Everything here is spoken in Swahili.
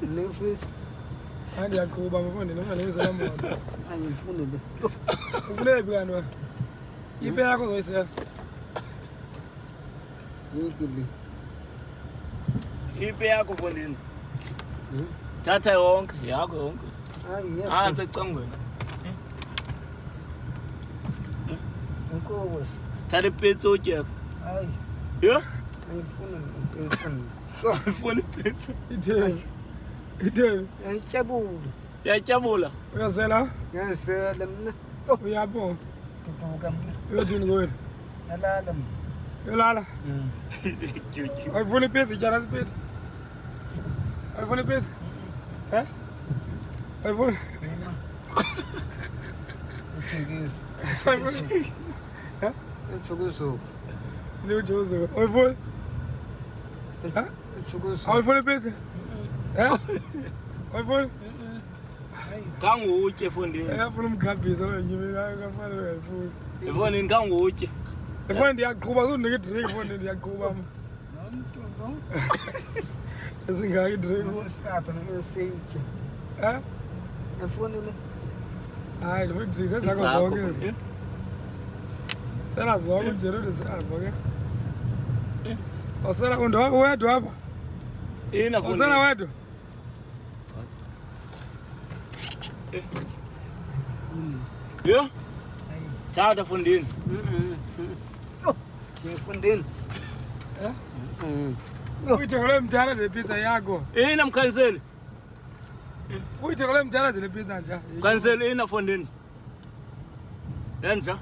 Nefisi. Andiyaqhuba mfondini ungalezela moto. Angifuni le. Ufune phi kanti wena? Ipe yakho uzoyisela. Yikile. Ipe yakho mfondini. Thatha yonke yakho yonke. Hayi, secangweni. Inkosi. Thatha ipetsi utye. Hayi. Yho? Angifuni impetsi. Ufuna ipetsi. Itheni? Itheni? Yayityabula. Yatyabula. Uyazela? Ngiyazela mina. Uyapho? Kuduka mina. Uyothini kuwena? Nalala mina. Uyolala? Ayifuni ipitsi, tyala ipitsi. Ayifuni ipitsi? Ayifuni? Uthengisa. Ayifuni? Uthukuzulu. Niwujuzo. Ayifuni? Uthukuzulu. Ayifuni ipitsi? Ayifuni? Kangutye mfondini. Ayafuna umkhambisa lo nyimi akafanele ayifuni. Mfondini kangutye. Mfondini ndiyaqhuba uzundika idrink mfondini ndiyaqhuba. Nomntu no. Esingaka idrink. Usapha noyoseyithe. Ngifuni le. Hayi lo idrink sezakho zonke. Sela zonke nje lo sela zonke. Osela wedwa apha? Ina mfondini. Osela wedwa? Yho? Thatha mfondini. Ngifundeni. Uyithengele mdala le pizza yakho. Ina mkhanseli. Uyithengele mdala le pizza nje. Mkhanseli ina mfondini. Yenza.